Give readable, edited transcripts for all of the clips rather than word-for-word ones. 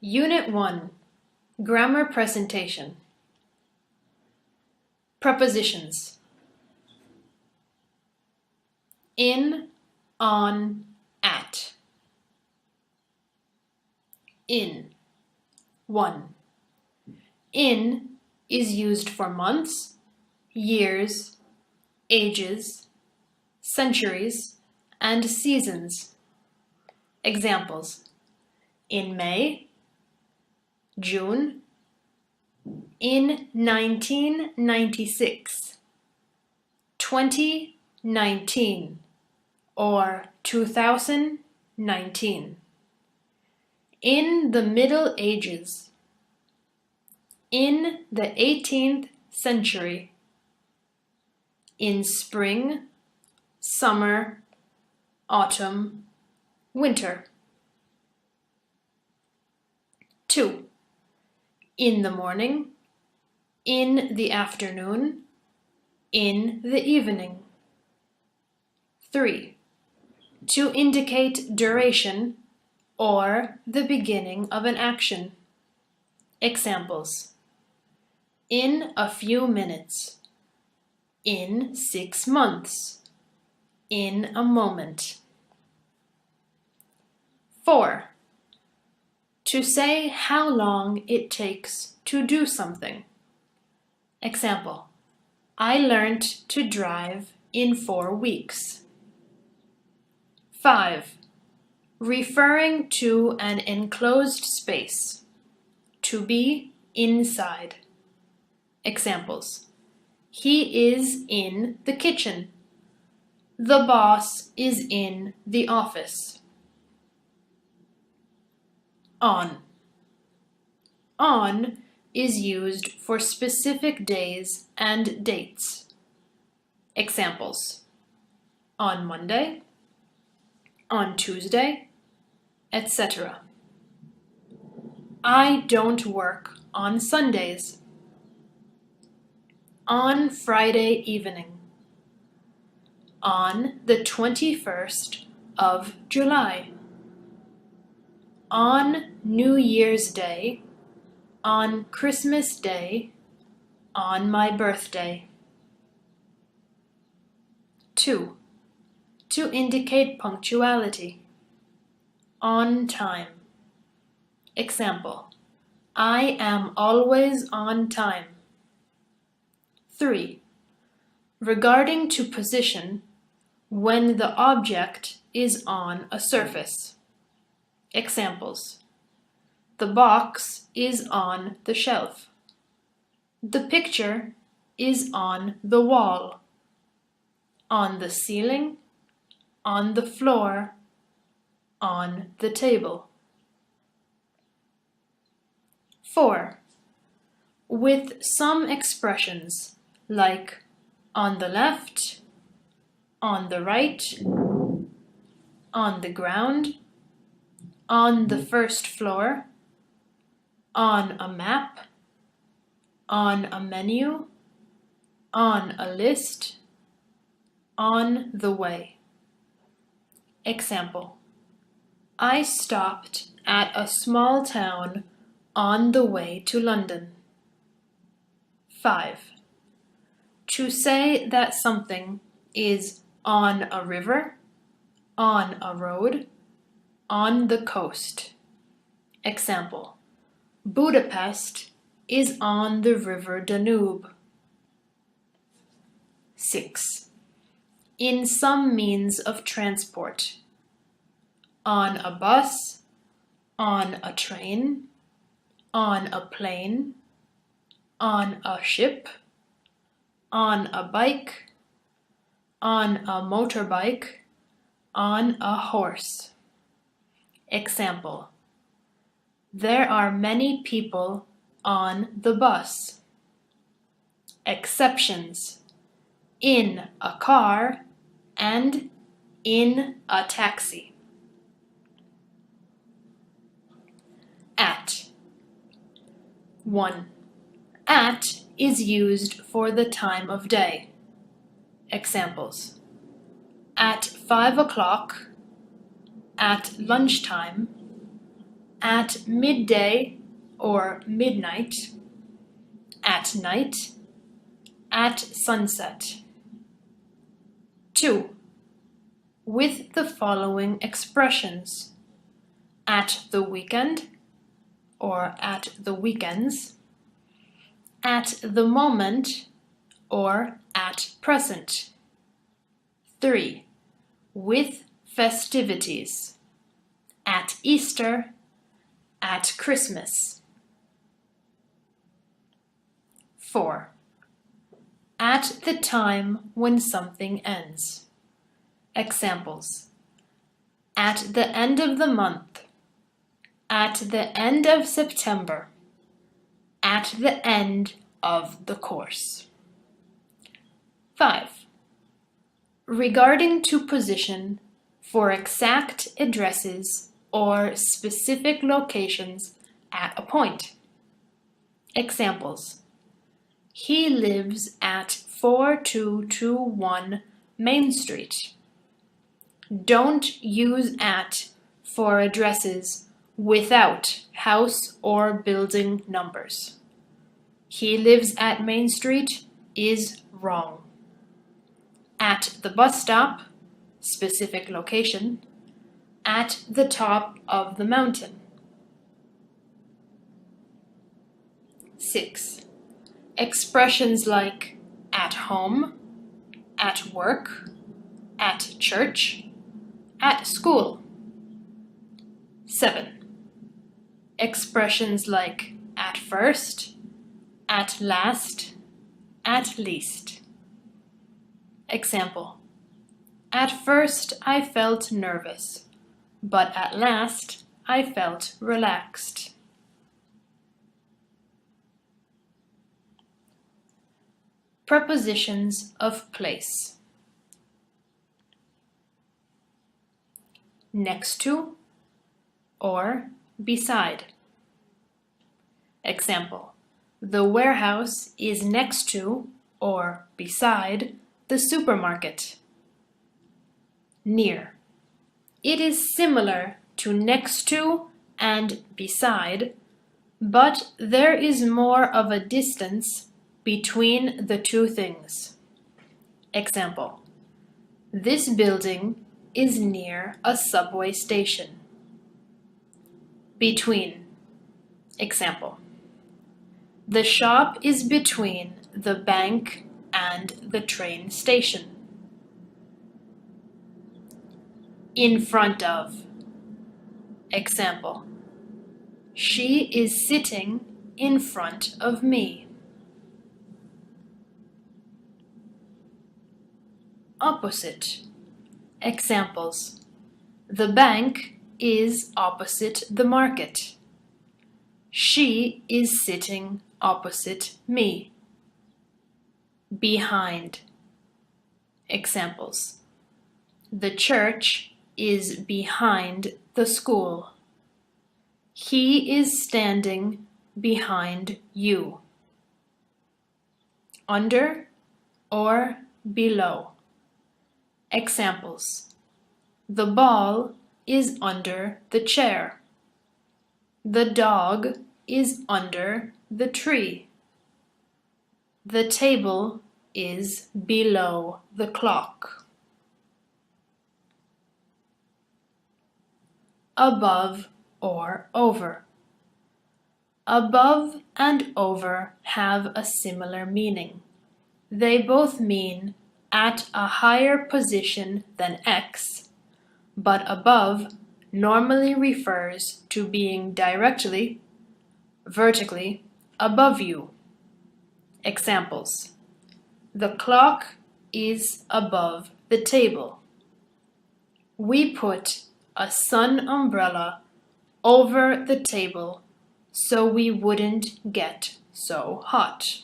Unit 1, Grammar Presentation. Prepositions. In, on, at. In. 1. In is used for months, years, ages, centuries, and seasons. Examples: in May, June, in 1996, 2019, or 2019. In the Middle Ages. In the 18th century. In spring, summer, autumn, winter. 2. In the morning, in the afternoon, in the evening. 3. To indicate duration or the beginning of an action. Examples: in a few minutes, in 6 months, in a moment. 4. To say how long it takes to do something. Example: I learned to drive in 4 weeks. 5. Referring to an enclosed space. To be inside. Examples: he is in the kitchen. The boss is in the office. On. On is used for specific days and dates. Examples: on Monday, on Tuesday, etc. I don't work on Sundays. On Friday evening. On the 21st of July. On New Year's Day. On Christmas Day. On my birthday. 2. To indicate punctuality. On time. Example: I am always on time. 3. Regarding to position when the object is on a surface. Examples: the box is on the shelf. The picture is on the wall. On the ceiling. On the floor. On the table. 4. With some expressions like on the left, on the right, on the ground, on the first floor, on a map, on a menu, on a list, on the way. Example: I stopped at a small town on the way to London. 5. To say that something is on a river, on a road, on the coast. Example: Budapest is on the river Danube. 6. In some means of transport. On a bus, on a train, on a plane, on a ship, on a bike, on a motorbike, on a horse. Example: there are many people on the bus. Exceptions: in a car and in a taxi. At. 1. At is used for the time of day. Examples: at 5 o'clock, at lunchtime, at midday or midnight, at night, at sunset. 2. With the following expressions: at the weekend or at the weekends, at the moment or at present. 3. With festivities: at Easter, at Christmas. 4. At the time when something ends. Examples: at the end of the month, at the end of September, at the end of the course. 5. Regarding to position for exact addresses or specific locations at a point. Examples: he lives at 4221 Main Street. Don't use at for addresses without house or building numbers. He lives at Main Street is wrong. At the bus stop, specific location, at the top of the mountain. 6. Expressions like at home, at work, at church, at school. 7. Expressions like at first, at last, at least. Example: at first I felt nervous, but at last I felt relaxed. Prepositions of place. Next to or beside. Example: the warehouse is next to or beside the supermarket. Near. It is similar to next to and beside, but there is more of a distance between the two things. Example: this building is near a subway station. Between. Example: the shop is between the bank and the train station. In front of. Example: she is sitting in front of me. Opposite. Examples: the bank is opposite the market. She is sitting opposite me. Behind. Examples: the church is behind the school. He is standing behind you. Under or below. Examples: the ball is under the chair. The dog is under the tree. The table is below the clock. Above or over. Above and over have a similar meaning. They both mean at a higher position than X, but above normally refers to being directly, vertically, above you. Examples: the clock is above the table. We put a sun umbrella over the table so we wouldn't get so hot.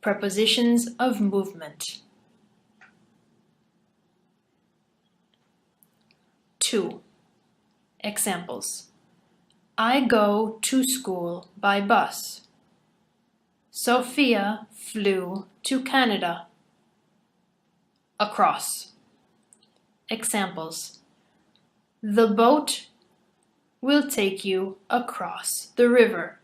Prepositions of movement. 2. Examples: I go to school by bus. Sophia flew to Canada. Across. Examples: The boat will take you across the river.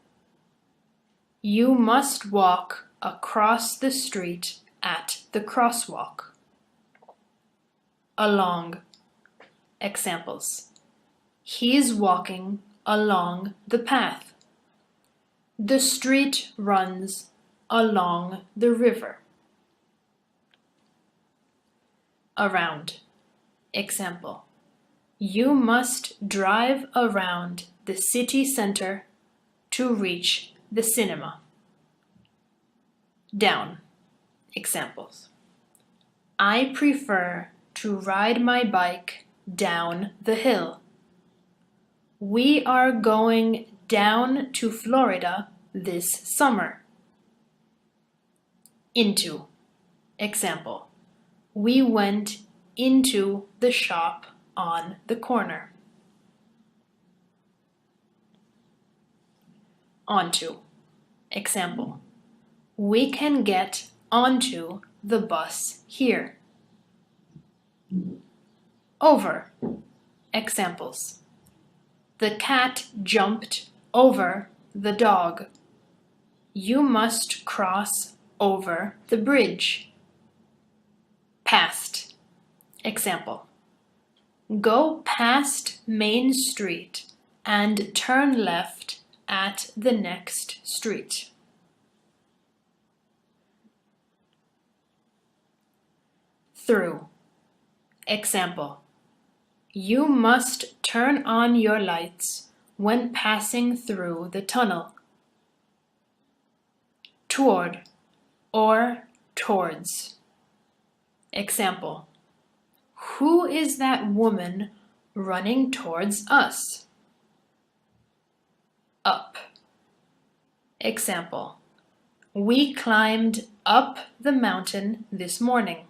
You must walk across the street at the crosswalk. Along. Examples. He's walking along the path. The street runs along the river. Around. Example. You must drive around the city center to reach the cinema. Down. Examples. I prefer to ride my bike down the hill. We are going down to Florida this summer. Into. Example. We went into the shop on the corner. Onto. Example. We can get onto the bus here. Over. Examples. The cat jumped over the dog. You must cross over the bridge. Past. Example. Go past Main Street and turn left at the next street. Through. Example. You must turn on your lights when passing through the tunnel. Toward or towards. Example. Who is that woman running towards us? Up. Example. We climbed up the mountain this morning.